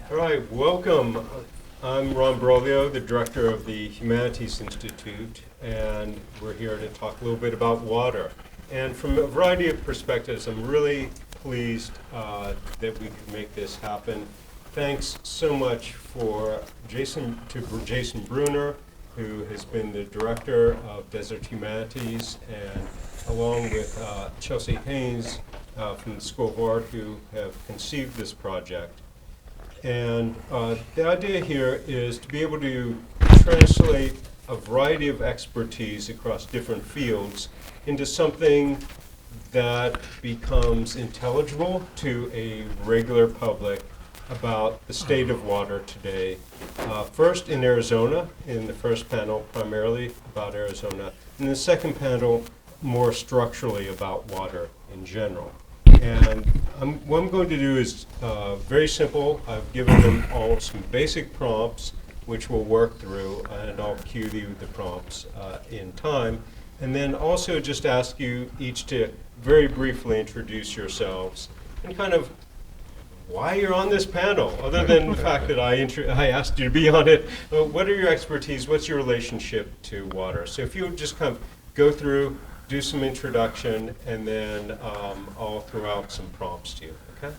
All right, welcome. I'm Ron Broglio, the director of the Humanities Institute, and we're here to talk a little bit about water. And from a variety of perspectives, I'm really pleased that we could make this happen. Thanks so much to Jason Bruner, who has been the director of Desert Humanities, and along with Chelsea Haynes from the School of Art, who have conceived this project. And the idea here is to be able to translate a variety of expertise across different fields into something that becomes intelligible to a regular public about the state of water today. First in Arizona, in the first panel, primarily about Arizona. In the second panel, more structurally about water in general. And what I'm going to do is very simple. I've given them all some basic prompts, which we'll work through, and I'll cue you the prompts in time. And then also just ask you each to very briefly introduce yourselves and kind of why you're on this panel, other than the fact that I asked you to be on it. What are your expertise? What's your relationship to water? So if you would just kind of go through, do some introduction, and then I'll throw out some prompts to you, okay?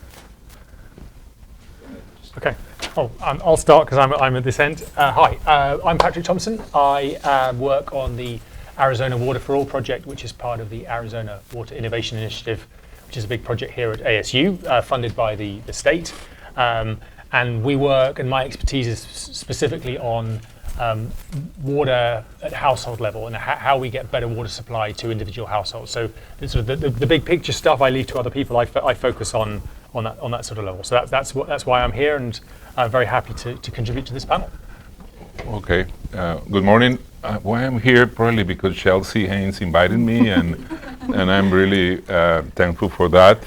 Okay. Oh, I'll start because I'm at this end. Hi, I'm Patrick Thompson. I work on the Arizona Water for All project, which is part of the Arizona Water Innovation Initiative, which is a big project here at ASU, funded by the state. And we work, and my expertise is specifically on water at household level and how we get better water supply to individual households. So sort of the big picture stuff I leave to other people. I focus on that sort of level. So that's why I'm here, and I'm very happy to contribute to this panel. Okay. Good morning. Why I'm here probably because Chelsea Haynes invited me, and I'm really thankful for that.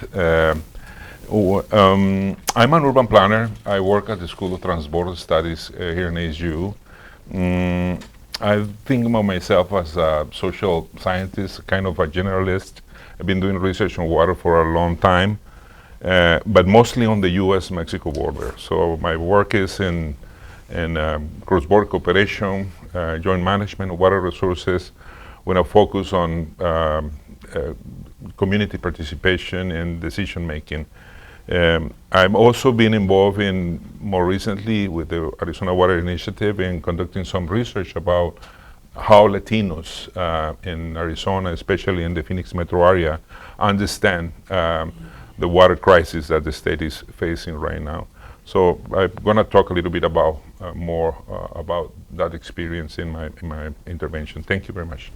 I'm an urban planner. I work at the School of Transborder Studies here in ASU. I think of myself as a social scientist, kind of a generalist. I've been doing research on water for a long time, but mostly on the U.S.-Mexico border. So my work is in cross-border cooperation, joint management of water resources, with a focus on community participation and decision-making. I've also been involved more recently with the Arizona Water Initiative in conducting some research about how Latinos in Arizona, especially in the Phoenix metro area, understand the water crisis that the state is facing right now. So I'm going to talk a little bit about more about that experience in my intervention. Thank you very much.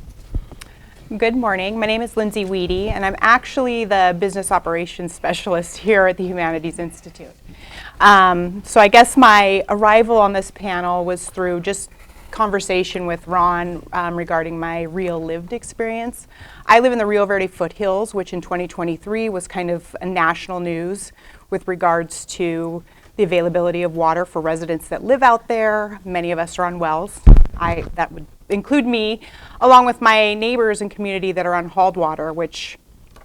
Good morning. My name is Lindsay Weedy, and I'm actually the business operations specialist here at the Humanities Institute. So I guess my arrival on this panel was through just conversation with Ron regarding my real lived experience. I live in the Rio Verde foothills, which in 2023 was kind of a national news with regards to the availability of water for residents that live out there. Many of us are on wells. That would include me, along with my neighbors and community that are on hauled water, which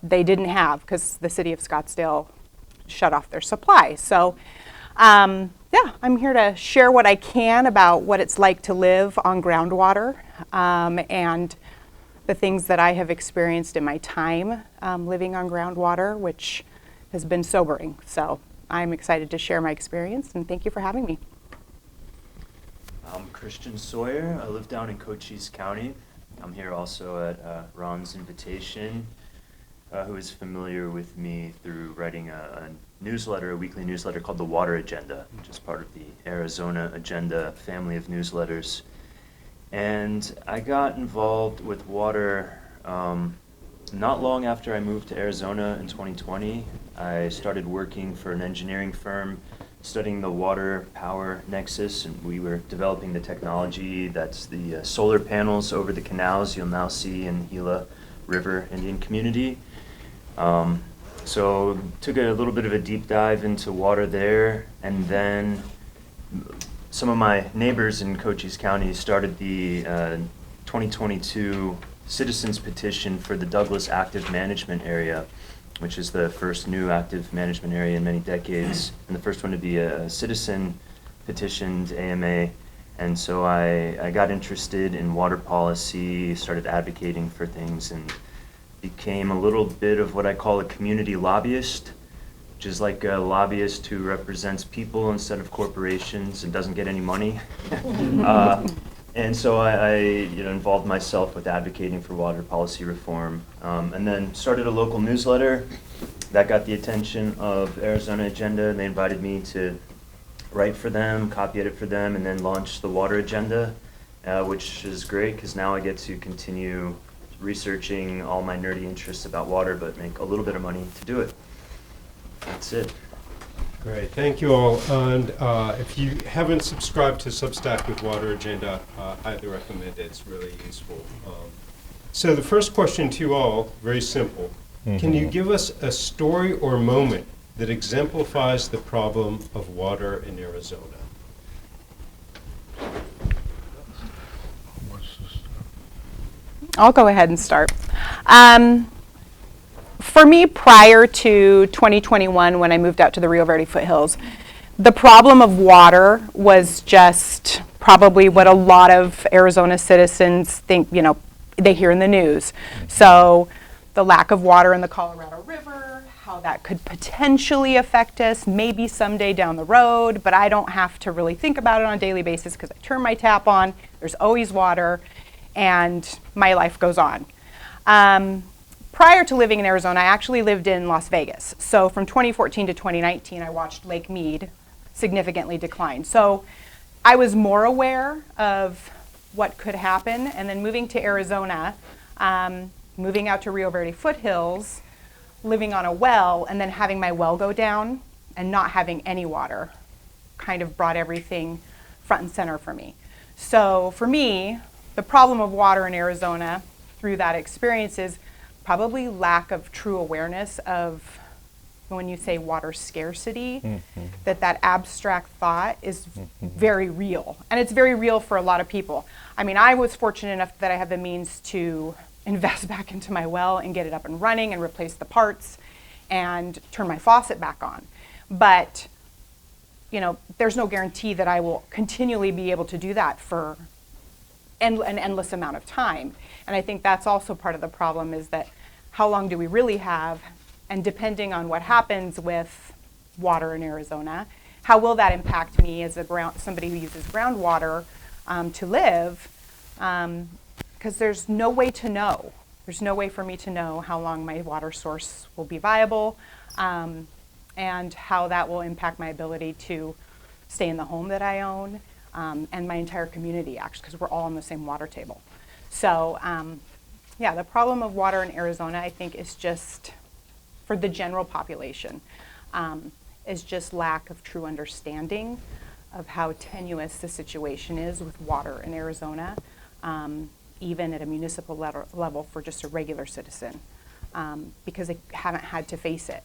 they didn't have because the city of Scottsdale shut off their supply. So yeah, I'm here to share what I can about what it's like to live on groundwater and the things that I have experienced in my time living on groundwater, which has been sobering. So I'm excited to share my experience, and thank you for having me. I'm Christian Sawyer. I live down in Cochise County. I'm here also at Ron's invitation, who is familiar with me through writing a newsletter, a weekly newsletter called The Water Agenda, which is part of the Arizona Agenda family of newsletters. And I got involved with water not long after I moved to Arizona in 2020. I started working for an engineering firm studying the water power nexus, and we were developing the technology that's the solar panels over the canals you'll now see in Gila River Indian Community. So took a little bit of a deep dive into water there, and then some of my neighbors in Cochise County started the 2022 citizens petition for the Douglas Active Management Area, which is the first new active management area in many decades, and the first one to be a citizen petitioned AMA. And so I got interested in water policy, started advocating for things, and became a little bit of what I call a community lobbyist, which is like a lobbyist who represents people instead of corporations and doesn't get any money. And so I involved myself with advocating for water policy reform, and then started a local newsletter that got the attention of Arizona Agenda, and they invited me to write for them, copy edit for them, and then launch the Water Agenda, which is great because now I get to continue researching all my nerdy interests about water, but make a little bit of money to do it. That's it. Great, thank you all. And if you haven't subscribed to Substack with Water Agenda, I highly recommend it. It's really useful. So the first question to you all, very simple. Can you give us a story or moment that exemplifies the problem of water in Arizona? I'll go ahead and start. For me, prior to 2021, when I moved out to the Rio Verde foothills, the problem of water was just probably what a lot of Arizona citizens think, they hear in the news. So the lack of water in the Colorado River, how that could potentially affect us, maybe someday down the road, but I don't have to really think about it on a daily basis because I turn my tap on, there's always water, and my life goes on. Prior to living in Arizona, I actually lived in Las Vegas. So from 2014 to 2019, I watched Lake Mead significantly decline. So I was more aware of what could happen. And then moving to Arizona, moving out to Rio Verde foothills, living on a well, and then having my well go down and not having any water kind of brought everything front and center for me. So for me, the problem of water in Arizona through that experience is probably lack of true awareness of when you say water scarcity, that abstract thought is very real. And it's very real for a lot of people. I mean, I was fortunate enough that I have the means to invest back into my well and get it up and running and replace the parts and turn my faucet back on. But, there's no guarantee that I will continually be able to do that for an endless amount of time. And I think that's also part of the problem is that how long do we really have? And depending on what happens with water in Arizona, how will that impact me as somebody who uses groundwater to live? Because there's no way to know. There's no way for me to know how long my water source will be viable and how that will impact my ability to stay in the home that I own and my entire community, actually, because we're all on the same water table. So, the problem of water in Arizona, I think, is just, for the general population, is just lack of true understanding of how tenuous the situation is with water in Arizona, even at a municipal level for just a regular citizen, because they haven't had to face it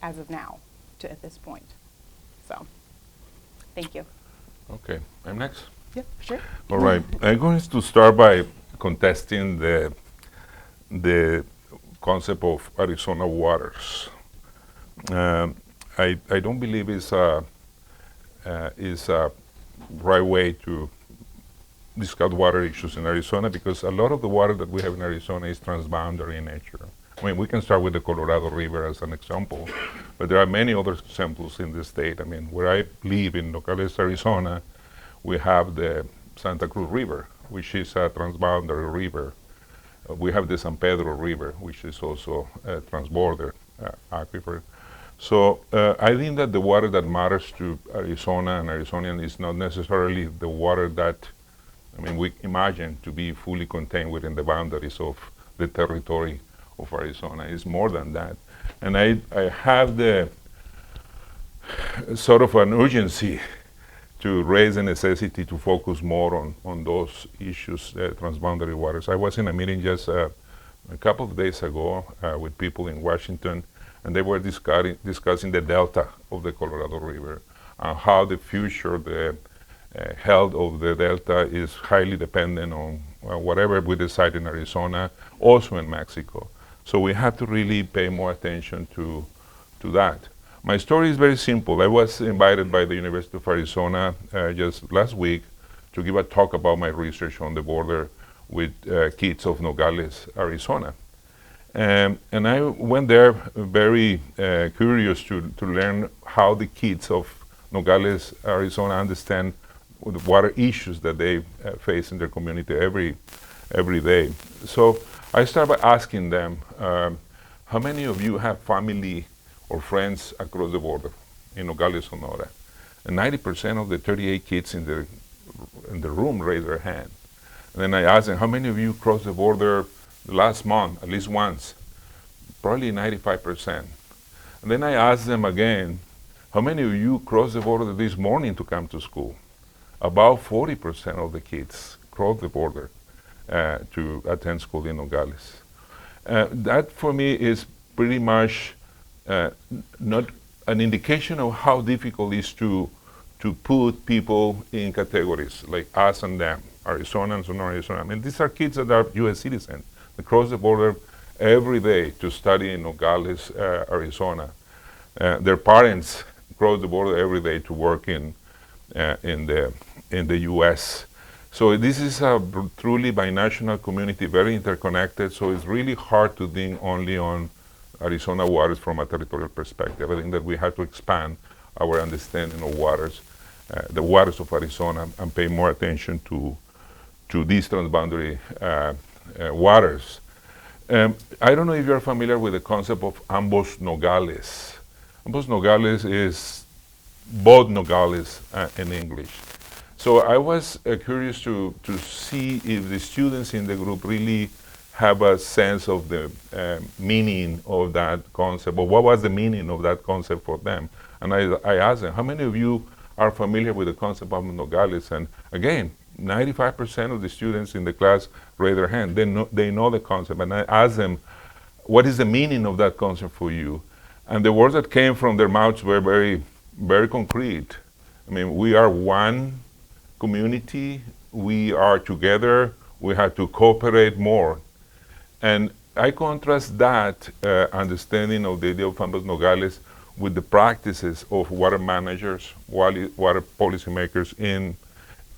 as of now at this point. So, thank you. Okay, I'm next. Yeah, sure. All right, I'm going to start by contesting the concept of Arizona waters. I don't believe it's a right way to discuss water issues in Arizona because a lot of the water that we have in Arizona is transboundary in nature. I mean, we can start with the Colorado River as an example, but there are many other examples in the state. I mean, where I live in Nogales, Arizona, we have the Santa Cruz River, which is a transboundary river. We have the San Pedro River, which is also a transborder aquifer. So I think that the water that matters to Arizona and Arizonians is not necessarily the water that, we imagine to be fully contained within the boundaries of the territory of Arizona. It's more than that. And I have the sort of an urgency to raise the necessity to focus more on those issues, transboundary waters. I was in a meeting just a couple of days ago with people in Washington, and they were discussing the delta of the Colorado River, how the future, the health of the delta is highly dependent on whatever we decide in Arizona, also in Mexico. So we have to really pay more attention to that. My story is very simple. I was invited by the University of Arizona just last week to give a talk about my research on the border with kids of Nogales, Arizona. And I went there very curious to learn how the kids of Nogales, Arizona understand the water issues that they face in their community every day. So I started by asking them, how many of you have family or friends across the border in Nogales, Sonora? And 90% of the 38 kids in the room raised their hand. And then I asked them, how many of you crossed the border last month, at least once? Probably 95%. And then I asked them again, how many of you crossed the border this morning to come to school? About 40% of the kids crossed the border to attend school in Nogales. That for me is pretty much not an indication of how difficult it is to put people in categories like us and them, Arizonans and non-Arizonans. I mean, these are kids that are U.S. citizens. They cross the border every day to study in Nogales, Arizona. Their parents cross the border every day to work in the U.S. So this is a truly binational community, very interconnected. So it's really hard to think only on Arizona waters from a territorial perspective. I think that we have to expand our understanding of waters, the waters of Arizona, and pay more attention to these transboundary waters. I don't know if you're familiar with the concept of ambos Nogales. Ambos Nogales is both Nogales in English. So I was curious to see if the students in the group really have a sense of the meaning of that concept, or what was the meaning of that concept for them. And I asked them, how many of you are familiar with the concept of Nogales? And again, 95% of the students in the class raised their hand. They know the concept. And I asked them, what is the meaning of that concept for you? And the words that came from their mouths were very, very concrete. I mean, we are one community. We are together. We have to cooperate more. And I contrast that understanding of the idea of ambos Nogales with the practices of water managers, water policymakers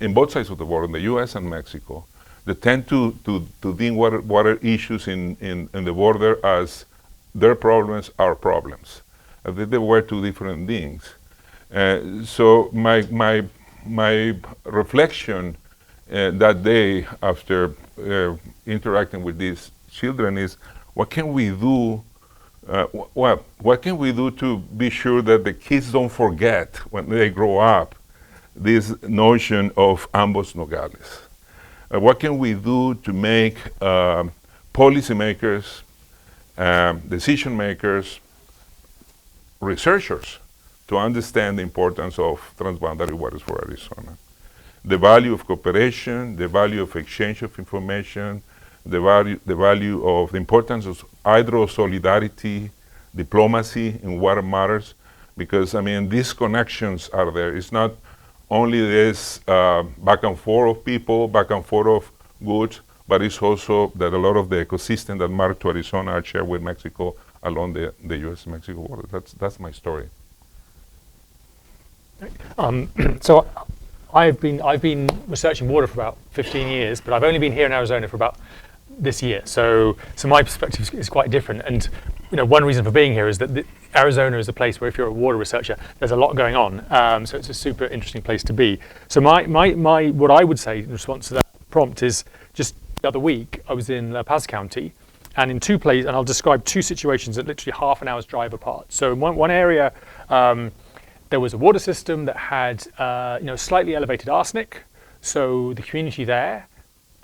in both sides of the border, in the U.S. and Mexico. They tend to think water issues in the border as their problems, our problems. I think they were two different things. So my reflection that day after interacting with these children is, what can we do? What can we do to be sure that the kids don't forget when they grow up this notion of ambos Nogales? What can we do to make policymakers, decision makers, researchers to understand the importance of transboundary waters for Arizona? The value of cooperation, the value of exchange of information, the value of the importance of either solidarity, diplomacy in water matters, because I mean these connections are there. It's not only this back and forth of people, back and forth of goods, but it's also that a lot of the ecosystem that matter to Arizona are shared with Mexico along the U.S.-Mexico border. That's my story. So I've been researching water for about 15 years, but I've only been here in Arizona for about this year. So my perspective is quite different. And one reason for being here is that Arizona is a place where if you're a water researcher, there's a lot going on. So it's a super interesting place to be. So my what I would say in response to that prompt is, just the other week I was in La Paz County, and in two places, and I'll describe two situations that literally half an hour's drive apart. So in one area, there was a water system that had slightly elevated arsenic. So the community there,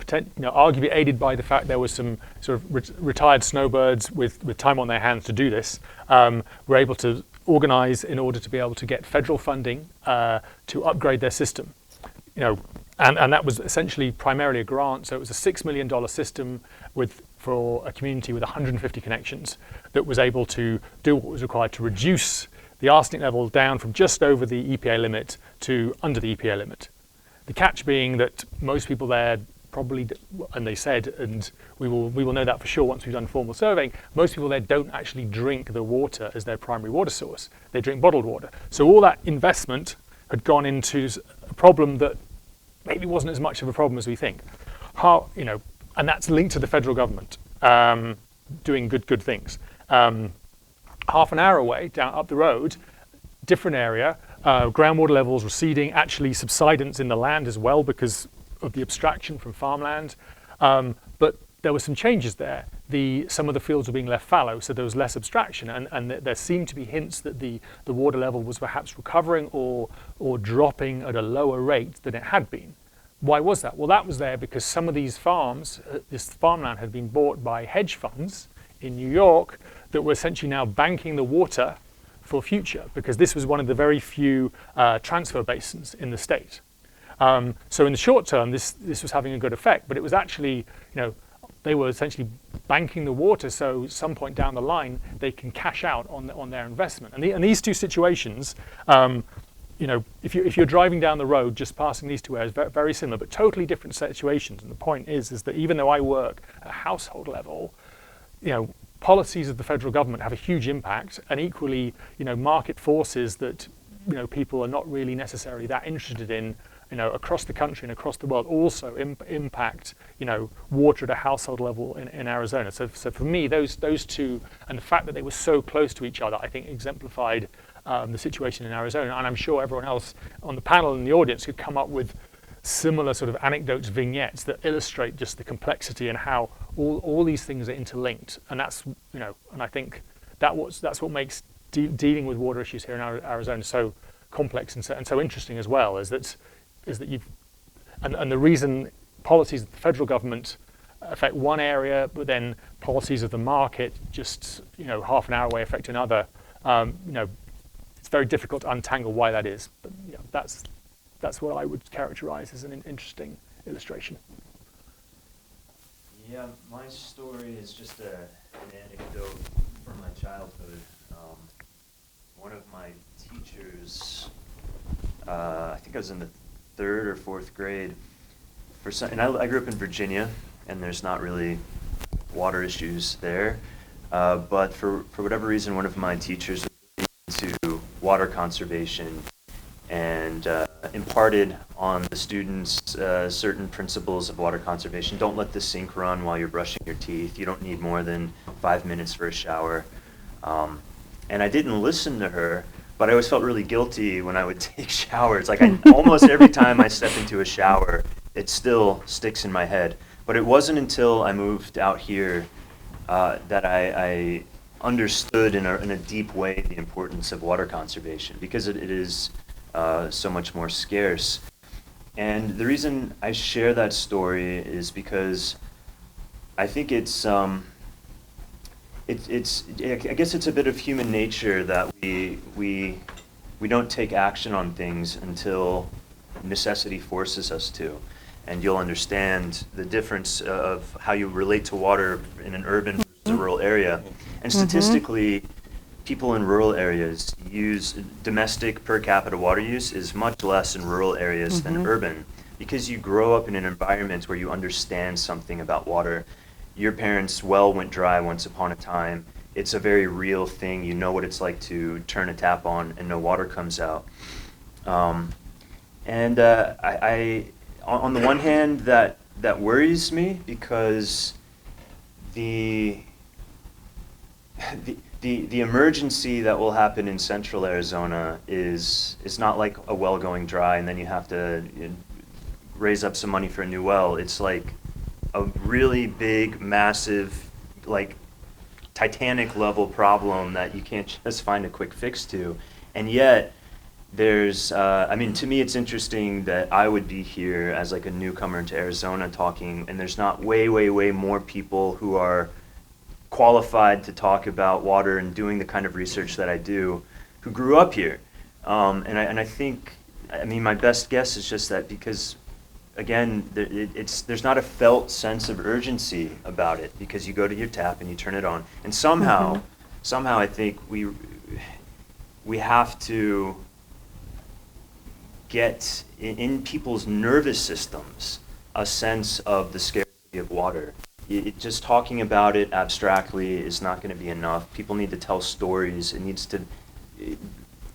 arguably aided by the fact there was some sort of retired snowbirds with time on their hands to do this, were able to organize in order to be able to get federal funding to upgrade their system. And that was essentially primarily a grant. So it was a $6 million system for a community with 150 connections that was able to do what was required to reduce the arsenic level down from just over the EPA limit to under the EPA limit. The catch being that most people there probably, and they said, and we will know that for sure once we've done formal surveying, most people there don't actually drink the water as their primary water source. They drink bottled water. So all that investment had gone into a problem that maybe wasn't as much of a problem as we think. And that's linked to the federal government doing good things. Half an hour away, down up the road, different area, groundwater levels receding, actually subsidence in the land as well because of the abstraction from farmland. But there were some changes there. Some of the fields were being left fallow, so there was less abstraction, and there seemed to be hints that the water level was perhaps recovering or dropping at a lower rate than it had been. Why was that? Well, that was there because some of these farms, this farmland had been bought by hedge funds in New York that were essentially now banking the water for future, because this was one of the very few transfer basins in the state. So in the short term, this was having a good effect, but it was actually, they were essentially banking the water so at some point down the line they can cash out on their investment. And these two situations, if you're driving down the road just passing these two areas, very, very similar, but totally different situations. And the point is that even though I work at a household level, policies of the federal government have a huge impact, and equally, market forces that, people are not really necessarily that interested in, across the country and across the world also impact, water at a household level in Arizona. So for me, those two, and the fact that they were so close to each other, I think exemplified the situation in Arizona. And I'm sure everyone else on the panel and the audience could come up with similar sort of anecdotes, vignettes that illustrate just the complexity and how all these things are interlinked. And that's, and I think that's what makes dealing with water issues here in Arizona so complex and so interesting as well, is that and the reason policies of the federal government affect one area, but then policies of the market just, half an hour away affect another, it's very difficult to untangle why that is. But that's what I would characterize as an interesting illustration. Yeah, my story is just an anecdote from my childhood. One of my teachers, I think I was in the 3rd or 4th grade, and I grew up in Virginia, and there's not really water issues there. But for whatever reason, one of my teachers was into water conservation and imparted on the students certain principles of water conservation. Don't let the sink run while you're brushing your teeth. You don't need more than 5 minutes for a shower. And I didn't listen to her, but I always felt really guilty when I would take showers. Like almost every time I step into a shower, it still sticks in my head. But it wasn't until I moved out here that I understood in a deep way the importance of water conservation, because it is so much more scarce. And the reason I share that story is because I think I guess it's a bit of human nature that we don't take action on things until necessity forces us to. And you'll understand the difference of how you relate to water in an urban versus a rural area. And statistically, people in rural areas use domestic per capita water use is much less in rural areas than urban, because you grow up in an environment where you understand something about water. Your parents' well went dry once upon a time. It's a very real thing. You know what it's like to turn a tap on and no water comes out. I on the one hand, that worries me, because the emergency that will happen in central Arizona is not like a well going dry and then you have to raise up some money for a new well. It's like a really big, massive, like Titanic level problem that you can't just find a quick fix to. And yet there's, to me it's interesting that I would be here as like a newcomer to Arizona talking, and there's not way more people who are qualified to talk about water and doing the kind of research that I do who grew up here. I think, my best guess is just that because, again, there's not a felt sense of urgency about it, because you go to your tap and you turn it on. And somehow I think we have to get in people's nervous systems a sense of the scarcity of water. Just talking about it abstractly is not going to be enough. People need to tell stories. It needs to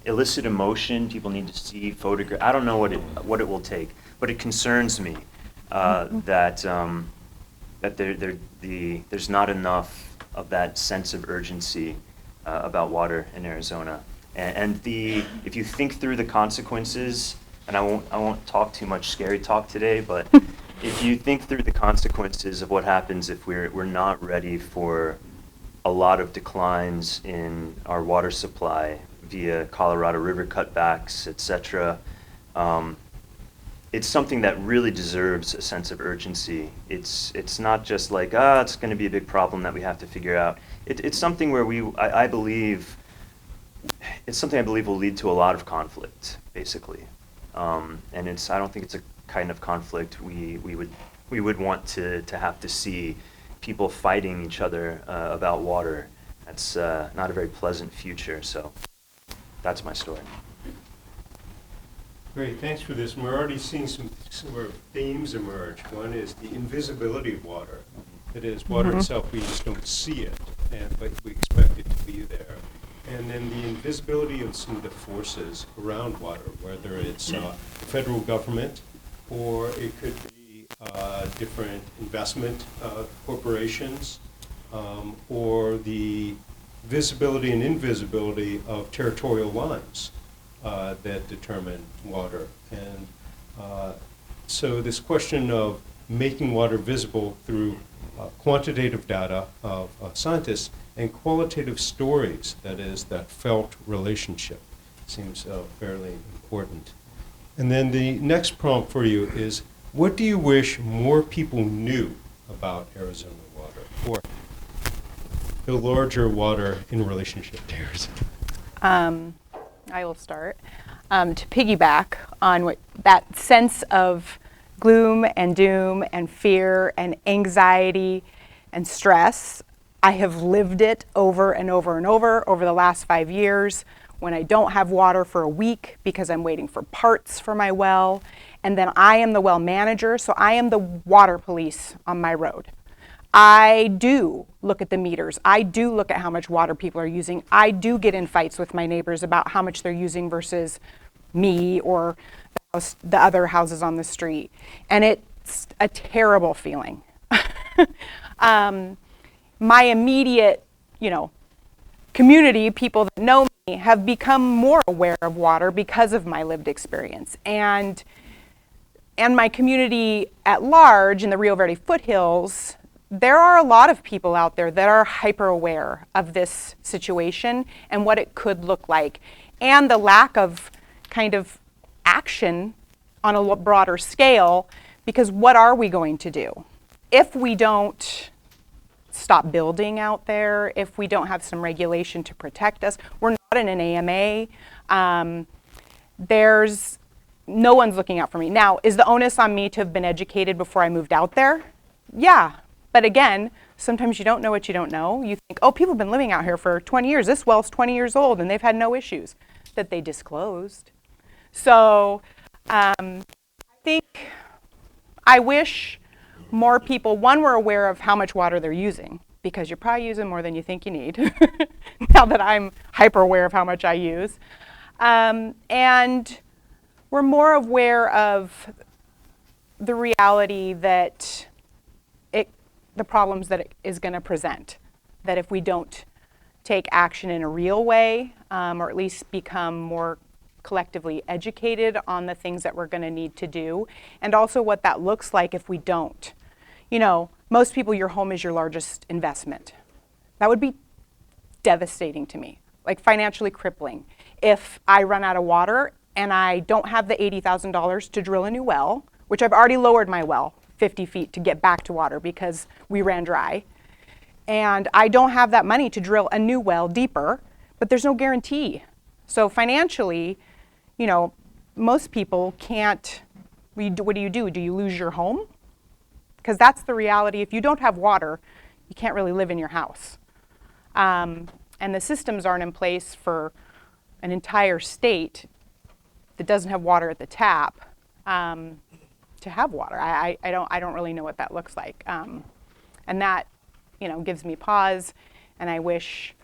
elicit emotion. People need to see photographs. I don't know what it will take, but it concerns me that there's not enough of that sense of urgency about water in Arizona. And if you think through the consequences, and I won't talk too much scary talk today, but if you think through the consequences of what happens if we're not ready for a lot of declines in our water supply via Colorado River cutbacks, etc., it's something that really deserves a sense of urgency. It's not just like, it's going to be a big problem that we have to figure out. It's something where I believe, it's something I believe will lead to a lot of conflict, basically. And I don't think it's a kind of conflict we would want to have to see people fighting each other about water. That's not a very pleasant future, so that's my story. Great, thanks for this. We're already seeing some sort of themes emerge. One is the invisibility of water. That is, water itself, we just don't see it, but we expect it to be there. And then the invisibility of some of the forces around water, whether it's the federal government or it could be different investment corporations, or the visibility and invisibility of territorial lines that determine water. And so this question of making water visible through quantitative data of scientists and qualitative stories, that is, that felt relationship, seems fairly important. And then the next prompt for you is, what do you wish more people knew about Arizona water, or the larger water in relationship to Arizona? I will start. To piggyback on that sense of gloom and doom and fear and anxiety and stress, I have lived it over and over and over the last 5 years, when I don't have water for a week because I'm waiting for parts for my well, and then I am the well manager, so I am the water police on my road. I do look at the meters. I do look at how much water people are using. I do get in fights with my neighbors about how much they're using versus me or the other houses on the street. And it's a terrible feeling. My immediate, community, people that know me, have become more aware of water because of my lived experience. And my community at large in the Rio Verde foothills, there are a lot of people out there that are hyper aware of this situation and what it could look like, and the lack of kind of action on a broader scale, because what are we going to do if we don't stop building out there, if we don't have some regulation to protect us? We're not in an AMA. No one's looking out for me. Now, is the onus on me to have been educated before I moved out there? Yeah. But again, sometimes you don't know what you don't know. You think, people have been living out here for 20 years. This well's 20 years old and they've had no issues that they disclosed. So I think I wish more people, one, were aware of how much water they're using, because you're probably using more than you think you need, now that I'm hyper aware of how much I use. And we're more aware of the reality that the problems that it is going to present, that if we don't take action in a real way, or at least become more collectively educated on the things that we're going to need to do, and also what that looks like if we don't. Most people, your home is your largest investment. That would be devastating to me, like financially crippling. If I run out of water and I don't have the $80,000 to drill a new well, which I've already lowered my well 50 feet to get back to water because we ran dry, and I don't have that money to drill a new well deeper, but there's no guarantee. So financially, most people can't. What do? Do you lose your home? Because that's the reality. If you don't have water, you can't really live in your house. And the systems aren't in place for an entire state that doesn't have water at the tap. to have water. I don't really know what that looks like. And that, gives me pause, and I wish,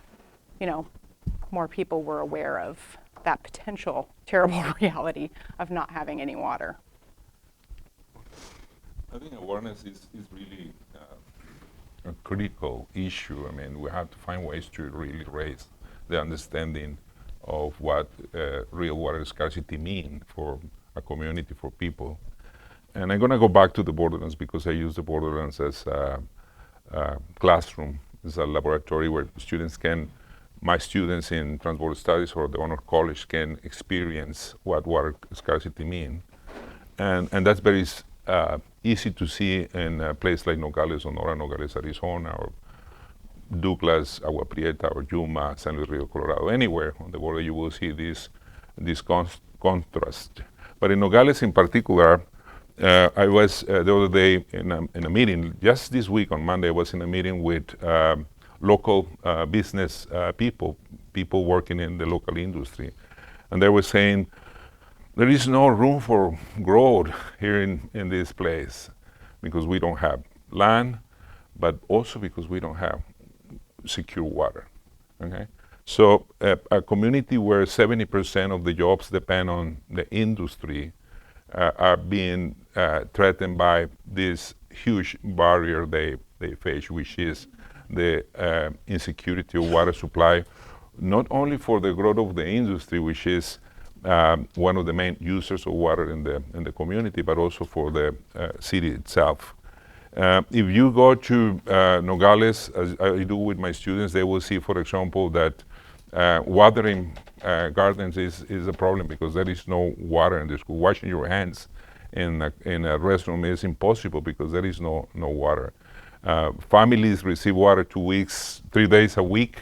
more people were aware of that potential terrible reality of not having any water. I think awareness is really a critical issue. I mean, we have to find ways to really raise the understanding of what real water scarcity mean for a community, for people. And I'm going to go back to the Borderlands because I use the Borderlands as a classroom. It's a laboratory where my students in Transborder Studies or the Honor College can experience what water scarcity mean. And that's very easy to see in a place like Nogales, Sonora, Nogales, Arizona, or Douglas, Agua Prieta, or Yuma, San Luis Rio, Colorado. Anywhere on the border you will see this contrast. But in Nogales in particular, I was the other day in a meeting, just this week on Monday, I was in a meeting with local business people working in the local industry. And they were saying, there is no room for growth here in this place because we don't have land, but also because we don't have secure water, okay? So a community where 70% of the jobs depend on the industry are being threatened by this huge barrier they face, which is the insecurity of water supply, not only for the growth of the industry, which is one of the main users of water in the community, but also for the city itself. If you go to Nogales, as I do with my students, they will see, for example, that watering gardens is a problem because there is no water in the school. Washing your hands in a restroom is impossible because there is no water. Families receive water 3 days a week,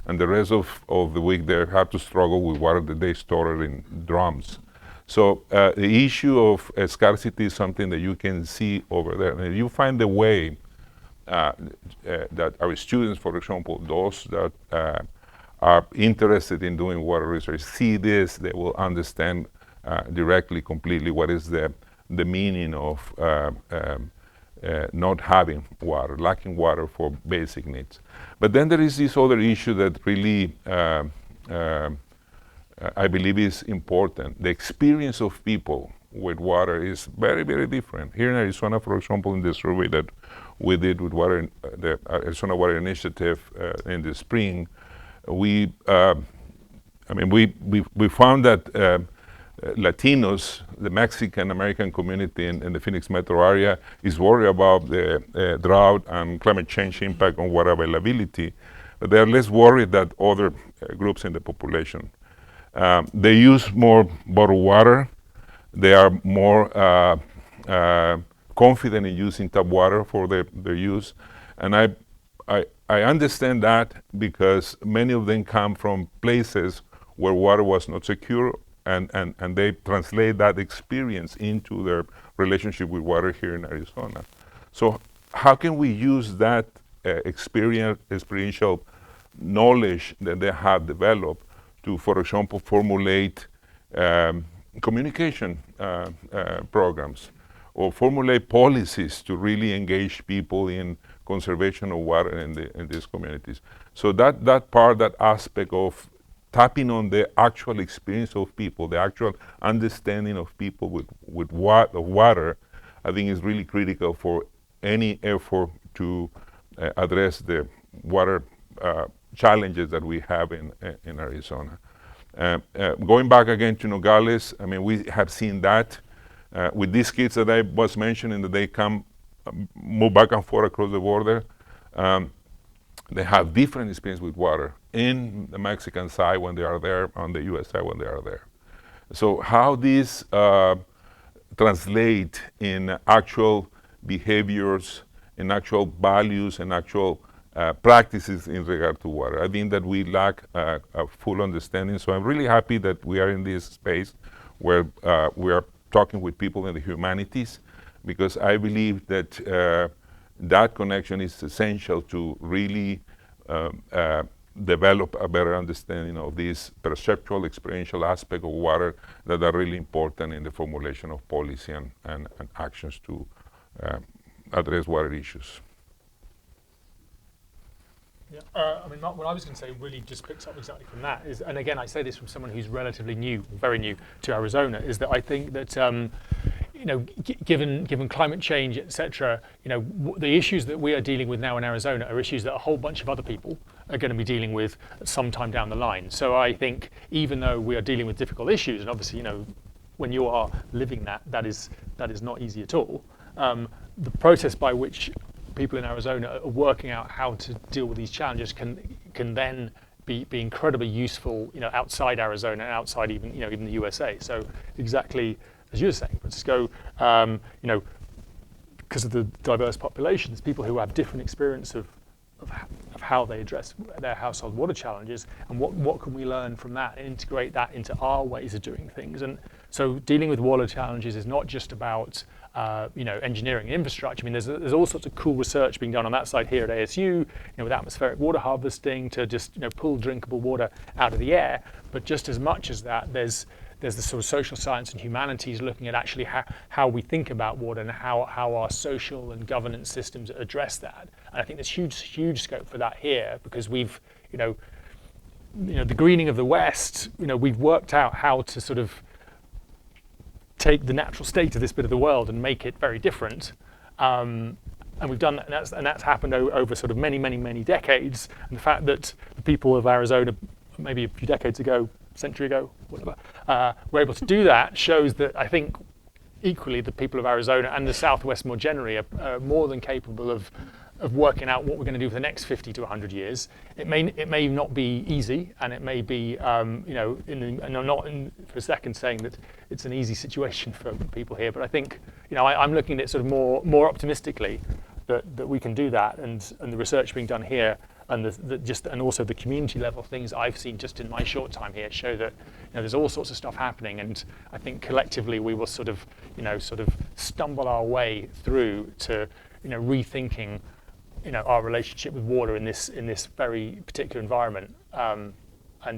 and the rest of the week they have to struggle with water that they store in drums. So the issue of scarcity is something that you can see over there. And if you find a way that our students, for example, those that are interested in doing water research, see this, they will understand directly, completely what is the meaning of not having water, lacking water for basic needs. But then there is this other issue that really I believe is important. The experience of people with water is very, very different. Here in Arizona, for example, in the survey that we did with the Arizona Water Initiative in the spring, we found that Latinos, the Mexican American community in the Phoenix metro area, is worried about the drought and climate change impact on water availability, but they are less worried than other groups in the population. They use more bottled water. They are more confident in using tap water for their use, and I understand that because many of them come from places where water was not secure, and they translate that experience into their relationship with water here in Arizona. So how can we use that experiential knowledge that they have developed to, for example, formulate communication programs or formulate policies to really engage people in conservation of water in these communities? So that aspect of tapping on the actual experience of people, the actual understanding of people with water, I think is really critical for any effort to address the water challenges that we have in Arizona. Going back again to Nogales, I mean, we have seen that with these kids that I was mentioning, that they move back and forth across the border. They have different experience with water in the Mexican side when they are there, on the US side when they are there. So how these translate in actual behaviors, in actual values, and actual practices in regard to water. I think that we lack a full understanding. So I'm really happy that we are in this space where we are talking with people in the humanities, because I believe that that connection is essential to really develop a better understanding of these perceptual, experiential aspect of water that are really important in the formulation of policy and actions to address water issues. Yeah, I mean, what I was going to say really just picks up exactly from that is, and again, I say this from someone who's relatively new, very new to Arizona, is that I think that you know, given climate change, etc., you know, the issues that we are dealing with now in Arizona are issues that a whole bunch of other people are going to be dealing with sometime down the line. So I think even though we are dealing with difficult issues, and obviously, you know, when you are living that is not easy at all. The process by which people in Arizona are working out how to deal with these challenges can then be incredibly useful, you know, outside Arizona and outside even the USA. So exactly as you were saying, Francisco, you know, because of the diverse population, there's people who have different experience of how they address their household water challenges, and what can we learn from that and integrate that into our ways of doing things. And so dealing with water challenges is not just about you know, engineering and infrastructure. I mean, there's all sorts of cool research being done on that side here at ASU, you know, with atmospheric water harvesting to just, you know, pull drinkable water out of the air. But just as much as that, there's the sort of social science and humanities looking at actually how we think about water and how our social and governance systems address that. And I think there's huge scope for that here, because we've, you know, the greening of the West, you know, we've worked out how to sort of take the natural state of this bit of the world and make it very different. And we've done that, and that's happened over sort of many decades. And the fact that the people of Arizona, maybe a few decades ago, century ago, whatever, were able to do that shows that I think equally the people of Arizona and the Southwest more generally are more than capable of working out what we're going to do for the next 50 to 100 years. It may not be easy, and it may be, you know, and I'm not for a second saying that it's an easy situation for people here, but I think, you know, I'm looking at it sort of more optimistically that we can do that, and the research being done here, and and also the community level things I've seen just in my short time here show that, you know, there's all sorts of stuff happening, and I think collectively we will sort of stumble our way through to, you know, rethinking, you know, our relationship with water in this very particular environment. And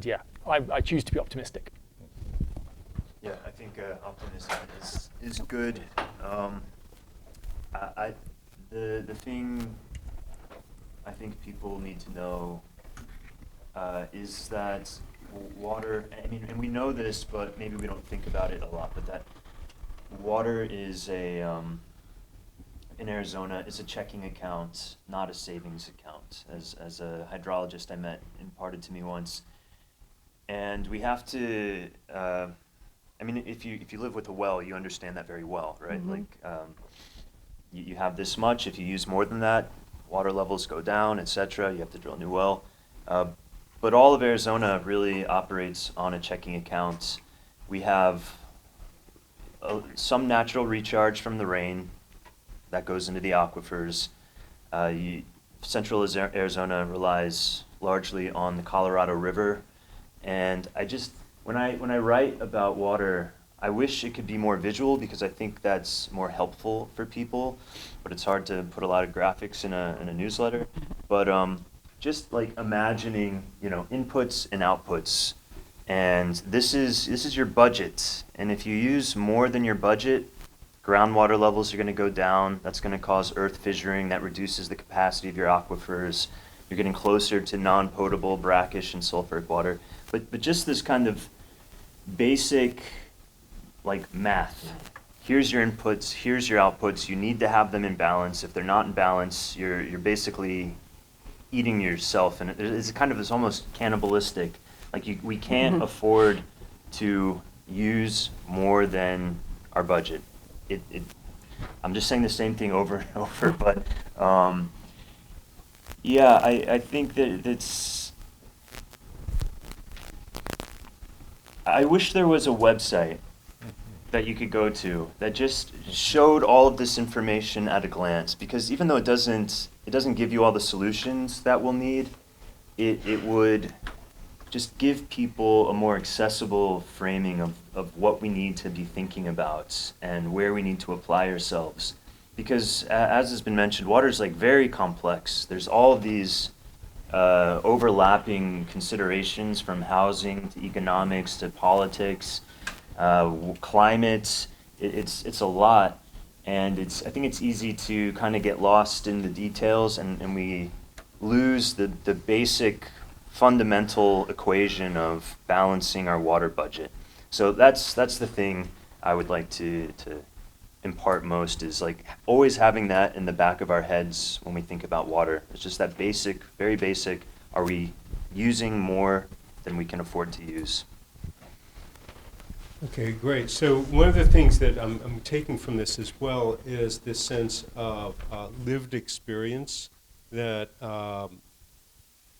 yeah, I choose to be optimistic. Yeah, I think optimism is good. The thing I think people need to know is that water, I mean, and we know this, but maybe we don't think about it a lot, but that water is in Arizona, is a checking account, not a savings account, as a hydrologist I met imparted to me once. And we have to, I mean, if you live with a well, you understand that very well, right? Mm-hmm. Like, you have this much. If you use more than that, water levels go down, etc. You have to drill a new well. But all of Arizona really operates on a checking account. We have some natural recharge from the rain that goes into the aquifers. Central Arizona relies largely on the Colorado River. And when I write about water, I wish it could be more visual, because I think that's more helpful for people, but it's hard to put a lot of graphics in a newsletter. But just like imagining, you know, inputs and outputs, and this is your budget. And if you use more than your budget, groundwater levels are going to go down. That's going to cause earth fissuring. That reduces the capacity of your aquifers. You're getting closer to non-potable brackish and sulfuric water. But just this kind of basic, like, math. Here's your inputs, here's your outputs. You need to have them in balance. If they're not in balance, you're basically eating yourself, and it's kind of this almost cannibalistic. Like, we can't afford to use more than our budget. I'm just saying the same thing over and over, but yeah, I think that it's. I wish there was a website that you could go to that just showed all of this information at a glance, because even though it doesn't give you all the solutions that we'll need, it would just give people a more accessible framing of what we need to be thinking about and where we need to apply ourselves. Because as has been mentioned, water is like very complex. There's all of these overlapping considerations from housing to economics to politics, climate. It's a lot, and I think it's easy to kind of get lost in the details, and we lose the basic fundamental equation of balancing our water budget. So that's the thing I would like to impart most, is like always having that in the back of our heads when we think about water. It's just that basic, very basic, are we using more than we can afford to use? Okay, great. So one of the things that I'm taking from this as well is this sense of lived experience, that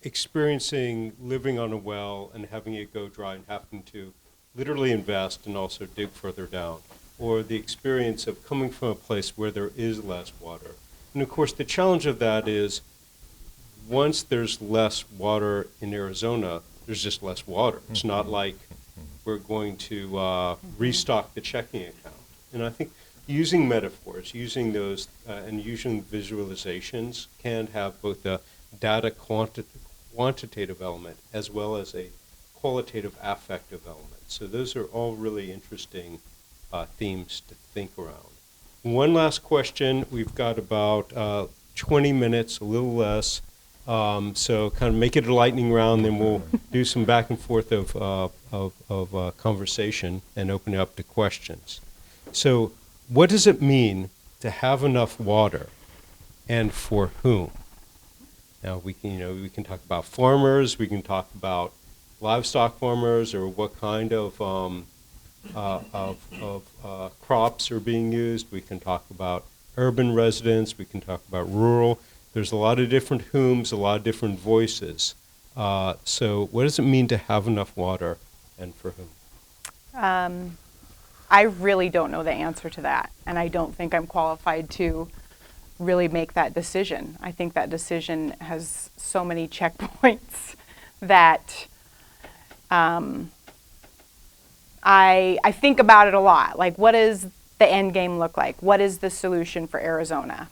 experiencing living on a well and having it go dry and having to literally invest and also dig further down, or the experience of coming from a place where there is less water. And of course, the challenge of that is once there's less water in Arizona, there's just less water. It's not like we're going to restock the checking account. And I think using metaphors, using those, and using visualizations can have both a data quantitative element as well as a qualitative affective element. So those are all really interesting themes to think around. One last question. We've got about 20 minutes, a little less. So kind of make it a lightning round, then we'll do some back and forth of conversation and open it up to questions. So what does it mean to have enough water, and for whom? Now we can talk about farmers, we can talk about livestock farmers, or what kind of crops are being used. We can talk about urban residents, we can talk about rural. There's a lot of different whoms, a lot of different voices. So what does it mean to have enough water, and for whom? I really don't know the answer to that, and I don't think I'm qualified to really make that decision. I think that decision has so many checkpoints that I think about it a lot. Like, what does the end game look like? What is the solution for Arizona?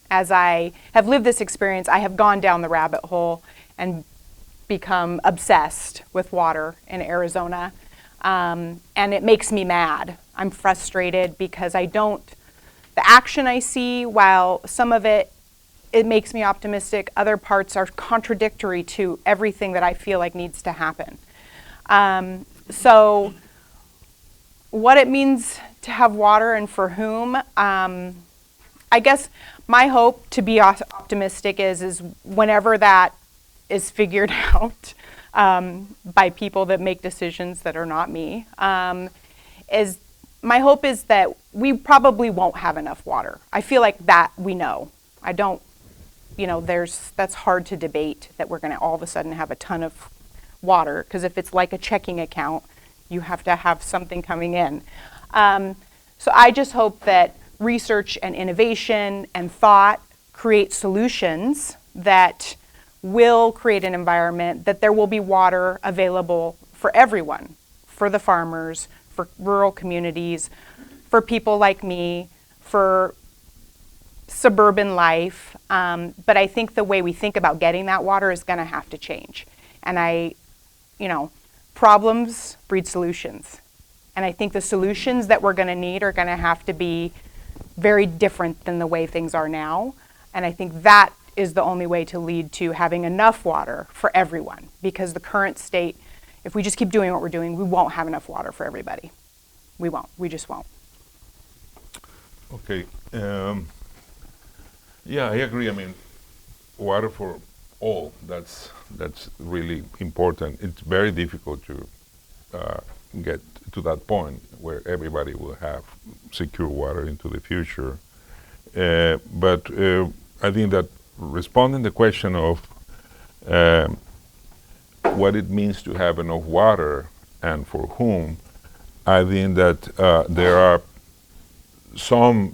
As I have lived this experience, I have gone down the rabbit hole and become obsessed with water in Arizona. And it makes me mad. I'm frustrated because the action I see, while some of it makes me optimistic, other parts are contradictory to everything that I feel like needs to happen. So what it means to have water and for whom, I guess my hope, to be optimistic, is whenever that is figured out by people that make decisions that are not me, is my hope is that we probably won't have enough water. I feel like that we know. I don't, that's hard to debate, that we're going to all of a sudden have a ton of water, because if it's like a checking account, you have to have something coming in. So I just hope that research and innovation and thought create solutions that will create an environment that there will be water available for everyone, for the farmers, for rural communities, for people like me, for suburban life. But I think the way we think about getting that water is going to have to change. And problems breed solutions. And I think the solutions that we're going to need are going to have to be very different than the way things are now. And I think that is the only way to lead to having enough water for everyone. Because the current state, if we just keep doing what we're doing, we won't have enough water for everybody. We won't. We just won't. Okay. Yeah, I agree. I mean, water for all, that's really important. It's very difficult to get to that point where everybody will have secure water into the future. But I think that responding to the question of what it means to have enough water and for whom, I think that there are some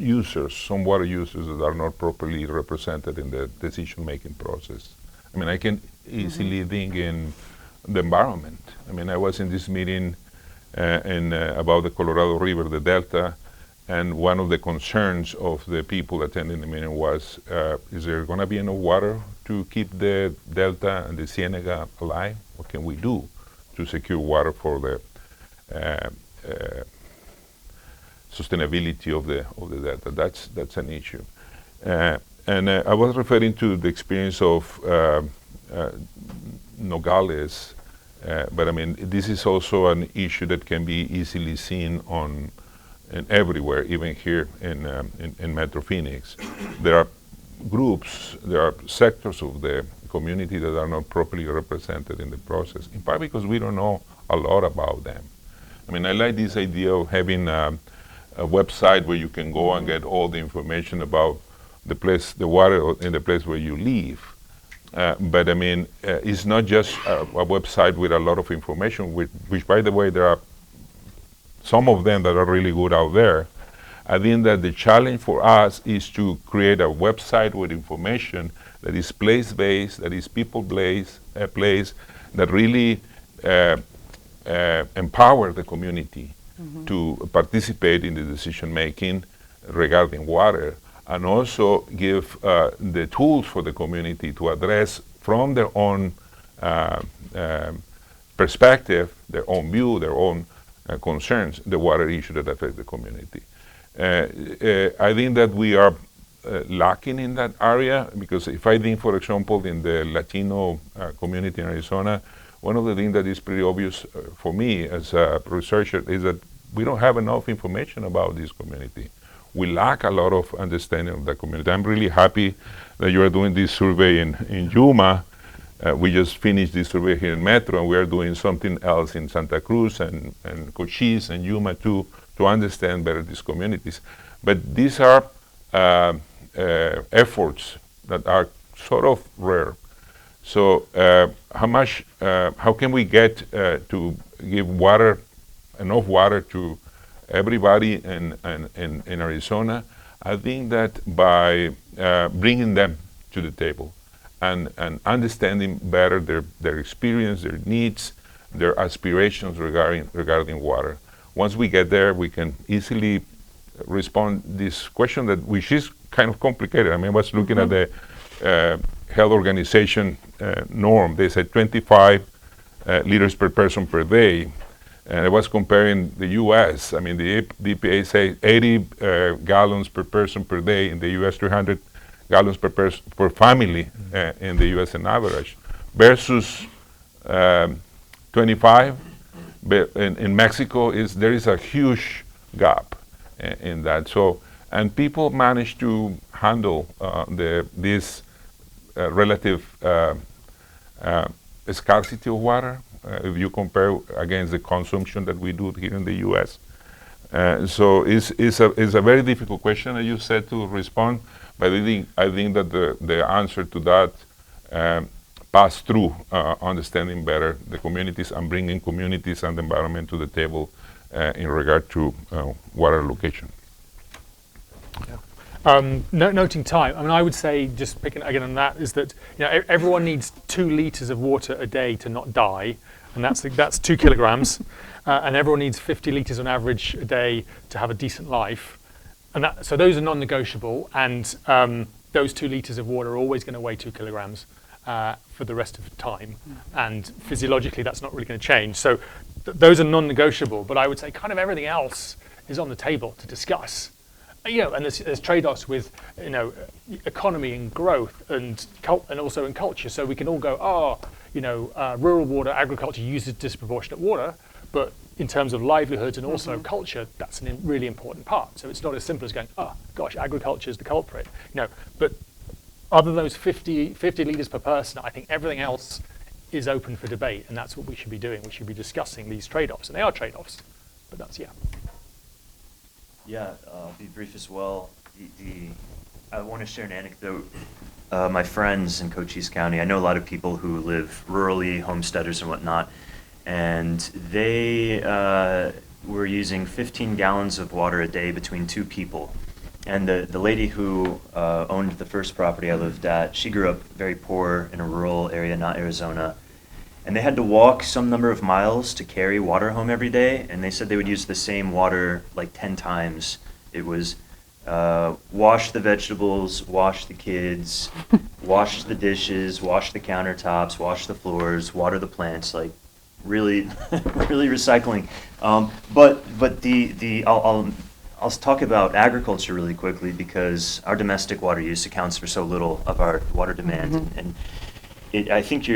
water users that are not properly represented in the decision-making process. I mean, I can easily think in the environment. I mean, I was in this meeting about the Colorado River, the Delta, and one of the concerns of the people attending the meeting was, is there going to be enough water to keep the Delta and the Cienega alive? What can we do to secure water for the sustainability of the Delta? That's an issue. And I was referring to the experience of Nogales, but I mean, this is also an issue that can be easily seen and everywhere, even here in Metro Phoenix. There are groups, there are sectors of the community that are not properly represented in the process, in part because we don't know a lot about them. I mean, I like this idea of having a website where you can go and get all the information about the place, the water in the place where you live. But I mean, it's not just a website with a lot of information, which by the way, there are some of them that are really good out there. I think that the challenge for us is to create a website with information that is place-based, that is people-based, that really empower the community to participate in the decision-making regarding water, and also give the tools for the community to address from their own perspective, their own view, their own concerns, the water issue that affect the community. I think that we are lacking in that area, because if I think, for example, in the Latino community in Arizona, one of the things that is pretty obvious for me as a researcher is that we don't have enough information about this community. We lack a lot of understanding of the community. I'm really happy that you are doing this survey in Yuma. We just finished this survey here in Metro, and we are doing something else in Santa Cruz and Cochise and Yuma too, to understand better these communities. But these are efforts that are sort of rare. So how can we get to give water, enough water to everybody in Arizona? I think that by bringing them to the table and understanding better their experience, their needs, their aspirations regarding water. Once we get there, we can easily respond this question which is kind of complicated. I mean, I was looking at the Health Organization norm. They said 25 liters per person per day. And I was comparing the U.S. I mean, the EPA says 80 gallons per person per day in the U.S., 300 gallons per family in the U.S. on average, versus 25. But in Mexico, there is a huge gap in that. So, and people manage to handle this relative scarcity of water. If you compare against the consumption that we do here in the U.S. So it's a very difficult question, as you said, to respond, but I think that the answer to that pass through understanding better the communities and bringing communities and the environment to the table in regard to water allocation. Noting time, I mean, I would say, just picking again on that, is that everyone needs 2 liters of water a day to not die, and that's 2 kilograms, and everyone needs 50 liters on average a day to have a decent life, and so those are non-negotiable, and those 2 liters of water are always going to weigh 2 kilograms for the rest of the time, and physiologically that's not really going to change. So those are non-negotiable, but I would say kind of everything else is on the table to discuss. And there's trade-offs with economy and growth and also in culture. So we can all go, rural water agriculture uses disproportionate water, but in terms of livelihoods and also culture, that's a really important part. So it's not as simple as going, agriculture is the culprit. But other than those 50 liters per person, I think everything else is open for debate, and that's what we should be doing. We should be discussing these trade-offs, and they are trade-offs. But that's Yeah, I'll be brief as well. I want to share an anecdote. My friends in Cochise County, I know a lot of people who live rurally, homesteaders and whatnot, and they were using 15 gallons of water a day between 2 people. And the lady who owned the first property I lived at, she grew up very poor in a rural area, not Arizona. And they had to walk some number of miles to carry water home every day, and they said they would use the same water like 10 times. It was wash the vegetables, wash the kids, wash the dishes, wash the countertops, wash the floors, water the plants, like really, really recycling. But I'll talk about agriculture really quickly because our domestic water use accounts for so little of our water demand, and I think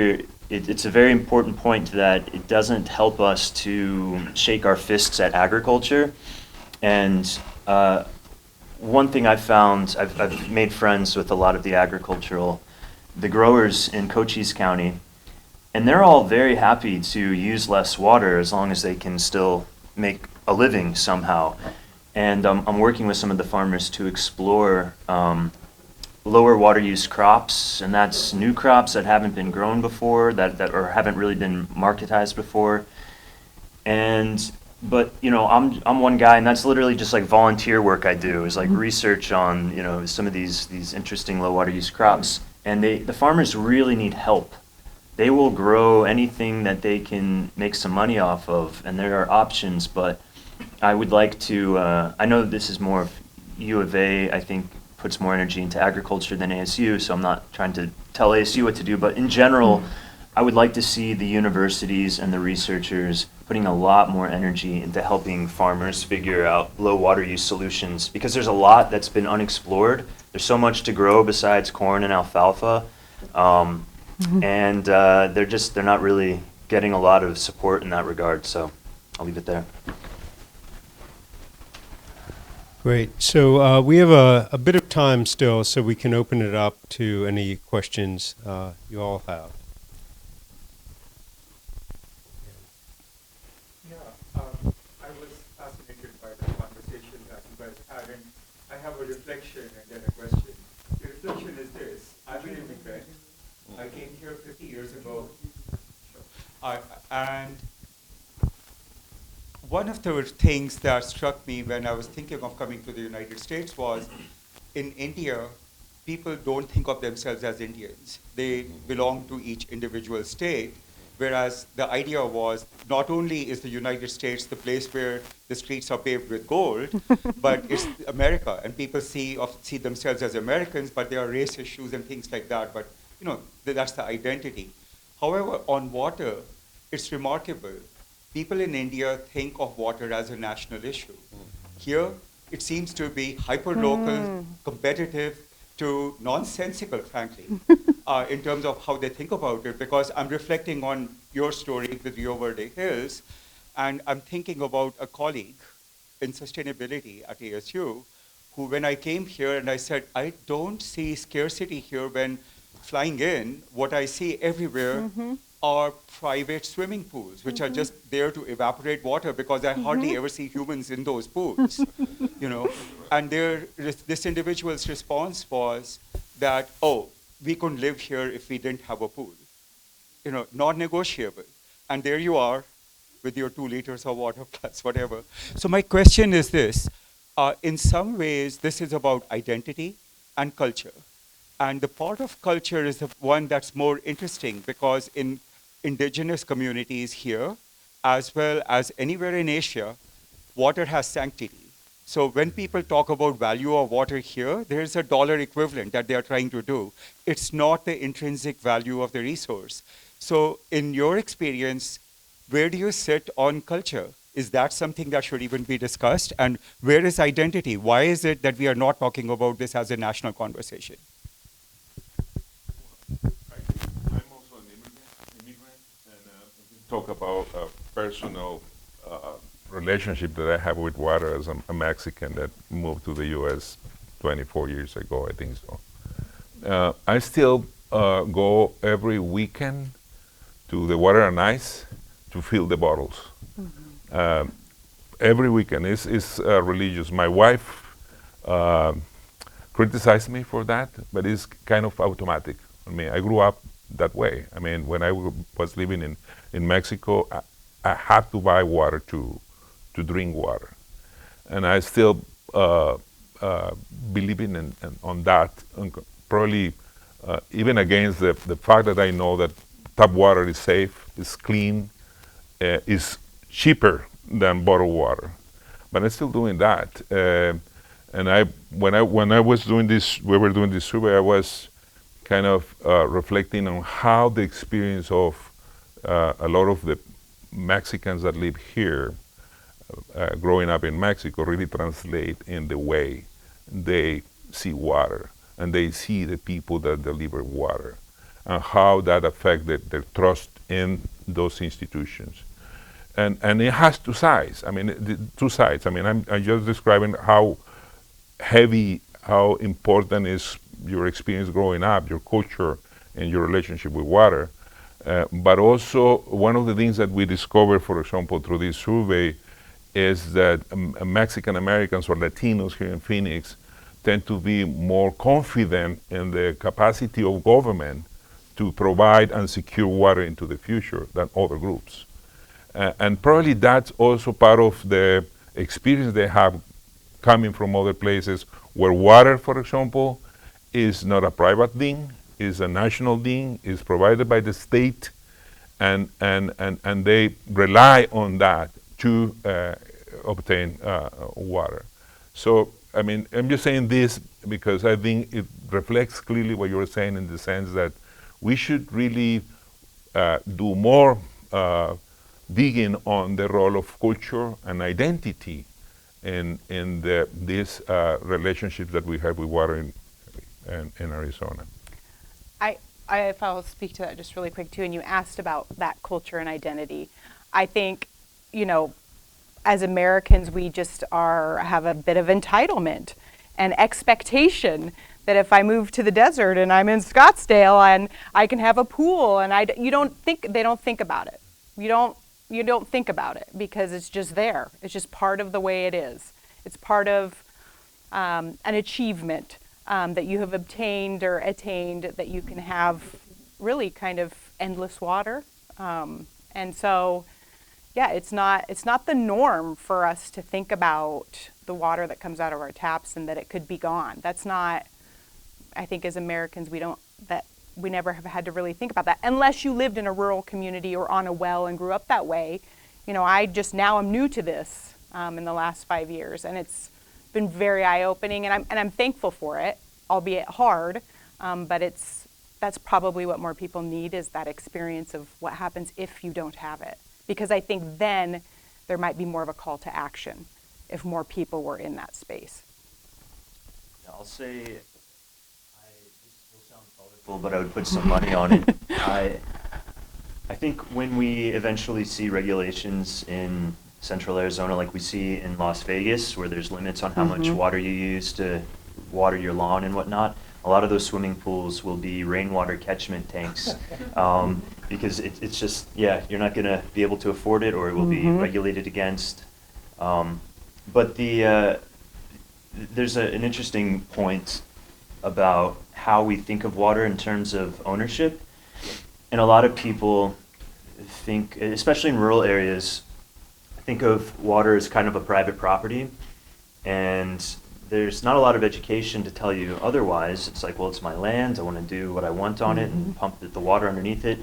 it's a very important point that it doesn't help us to shake our fists at agriculture. And one thing I've found, I've made friends with a lot of the growers in Cochise County, and they're all very happy to use less water as long as they can still make a living somehow. And I'm working with some of the farmers to explore lower water use crops, and that's new crops that haven't been grown before, that or haven't really been marketized before. But you know, I'm one guy, and that's literally just like volunteer work I do, is like research on, you know, some of these interesting low water use crops. And the farmers really need help. They will grow anything that they can make some money off of, and there are options. But I would like to. I know that this is more of U of A. I think puts more energy into agriculture than ASU, so I'm not trying to tell ASU what to do. But in general, I would like to see the universities and the researchers putting a lot more energy into helping farmers figure out low water use solutions, because there's a lot that's been unexplored. There's so much to grow besides corn and alfalfa, and they're not really getting a lot of support in that regard. So I'll leave it there. Great. So we have a bit of time still, so we can open it up to any questions you all have. I was fascinated by the conversation that you guys had, and I have a reflection and then a question. The reflection is this: I'm an immigrant. I came here 50 years ago, and one of the things that struck me when I was thinking of coming to the United States was, in India, people don't think of themselves as Indians. They belong to each individual state. Whereas the idea was, not only is the United States the place where the streets are paved with gold, but it's America, and people see themselves as Americans, but there are race issues and things like that. But you know, that's the identity. However, on water, it's remarkable. People in India think of water as a national issue. Here, it seems to be hyper-local, competitive, to nonsensical, frankly, in terms of how they think about it, because I'm reflecting on your story with Rio Verde Hills, and I'm thinking about a colleague in sustainability at ASU, who, when I came here and I said, I don't see scarcity here when flying in, what I see everywhere are private swimming pools, which are just there to evaporate water, because I hardly ever see humans in those pools, you know. And this individual's response was that, oh, we couldn't live here if we didn't have a pool, you know, non-negotiable. And there you are with your 2 liters of water plus whatever. So my question is this: in some ways, this is about identity and culture. And the part of culture is the one that's more interesting, because in indigenous communities here, as well as anywhere in Asia, water has sanctity. So when people talk about value of water here, there's a dollar equivalent that they are trying to do. It's not the intrinsic value of the resource. So in your experience, where do you sit on culture? Is that something that should even be discussed? And where is identity? Why is it that we are not talking about this as a national conversation? I'm also an immigrant, and talk about a personal relationship that I have with water as a Mexican that moved to the U.S. 24 years ago, I think so. I still go every weekend to the Water and Ice to fill the bottles. Every weekend is religious. My wife criticized me for that, but it's kind of automatic. I mean, I grew up that way. I mean, when I was living in Mexico, I had to buy water to drink water. And I still believe in on that, probably even against the fact that I know that tap water is safe, is clean, is cheaper than bottled water. But I'm still doing that. And when I was doing this, we were doing this survey, I was kind of reflecting on how the experience of a lot of the Mexicans that live here, growing up in Mexico, really translate in the way they see water and they see the people that deliver water, and how that affects their trust in those institutions. And it has two sides. I mean, two sides. I mean, I'm just describing how heavy, how important is your experience growing up, your culture, and your relationship with water. But also, one of the things that we discovered, for example, through this survey, is that Mexican Americans or Latinos here in Phoenix tend to be more confident in the capacity of government to provide and secure water into the future than other groups. And probably that's also part of the experience they have coming from other places where water, for example, is not a private thing, is a national thing, is provided by the state, and they rely on that to obtain water. So, I mean, I'm just saying this because I think it reflects clearly what you were saying, in the sense that we should really do more digging on the role of culture and identity in this relationship that we have with water in Arizona. If I'll speak to that just really quick too, and you asked about that culture and identity. I think, you know, as Americans, we just have a bit of entitlement and expectation that if I move to the desert and I'm in Scottsdale and I can have a pool, and they don't think about it. You don't think about it because it's just there. It's just part of the way it is. It's part of an achievement that you have obtained or attained, that you can have really kind of endless water. And so, yeah, it's not the norm for us to think about the water that comes out of our taps and that it could be gone. That's not, I think as Americans, we never have had to really think about that unless you lived in a rural community or on a well and grew up that way. You know, now I'm new to this in the last 5 years, and it's been very eye-opening, and I'm thankful for it, albeit hard, but that's probably what more people need, is that experience of what happens if you don't have it. Because I think then there might be more of a call to action if more people were in that space. I'll say, this will sound colorful, but I would put some money on it. I think when we eventually see regulations in central Arizona, like we see in Las Vegas, where there's limits on how much water you use to water your lawn and whatnot, a lot of those swimming pools will be rainwater catchment tanks. Because it's just, yeah, you're not going to be able to afford it, or it will be regulated against. But there's an interesting point about how we think of water in terms of ownership. And a lot of people think, especially in rural areas, think of water as kind of a private property. And there's not a lot of education to tell you otherwise. It's like, well, it's my land, I want to do what I want on it and pump the water underneath it.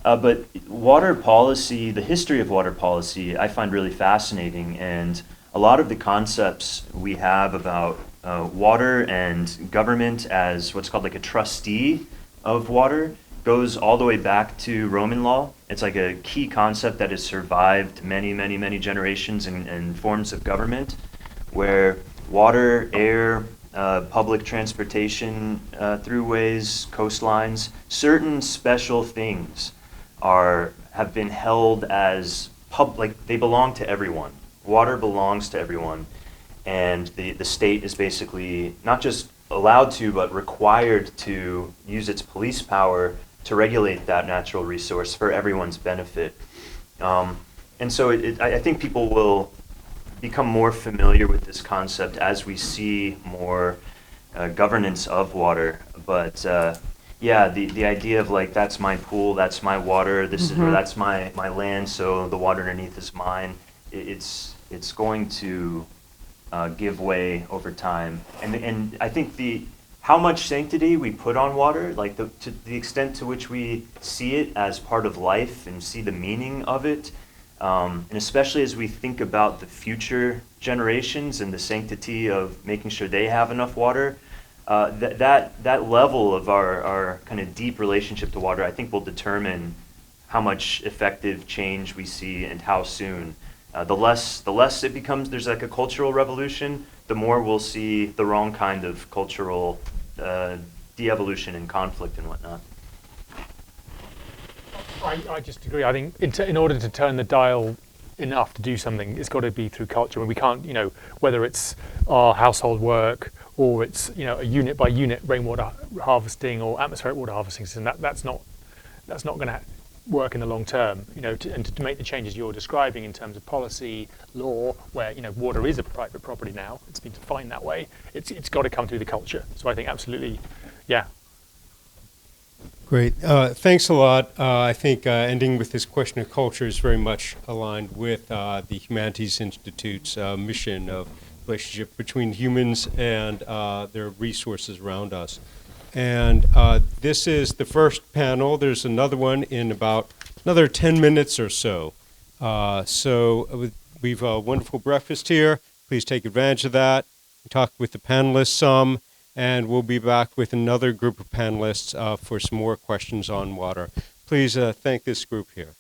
But water policy, the history of water policy, I find really fascinating. And a lot of the concepts we have about water and government as what's called like a trustee of water goes all the way back to Roman law. It's like a key concept that has survived many, many, many generations and forms of government, where water, air, public transportation, throughways, coastlines, certain special things have been held as public. They belong to everyone. Water belongs to everyone, and the state is basically not just allowed to, but required to use its police power to regulate that natural resource for everyone's benefit. And so I think people will become more familiar with this concept as we see more governance of water. But yeah, the idea of like, that's my pool, that's my water, this is, or that's my land, so the water underneath is mine. It's going to give way over time. And I think how much sanctity we put on water, like to the extent to which we see it as part of life and see the meaning of it, And especially as we think about the future generations and the sanctity of making sure they have enough water, that level of our kind of deep relationship to water, I think, will determine how much effective change we see and how soon. The less it becomes, there's like a cultural revolution, the more we'll see the wrong kind of cultural de-evolution and conflict and whatnot. I just agree. I think in order to turn the dial enough to do something, it's got to be through culture. And we can't, whether it's our household work or it's, a unit by unit rainwater harvesting or atmospheric water harvesting system, that's not going to work in the long term. And to make the changes you're describing in terms of policy, law, where water is a private property now, it's been defined that way. It's got to come through the culture. So I think absolutely, yeah. Great. Thanks a lot. I think ending with this question of culture is very much aligned with the Humanities Institute's mission of relationship between humans and their resources around us. And this is the first panel. There's another one in about another 10 minutes or so. We've a wonderful breakfast here. Please take advantage of that. Talk with the panelists some. And we'll be back with another group of panelists for some more questions on water. Please thank this group here.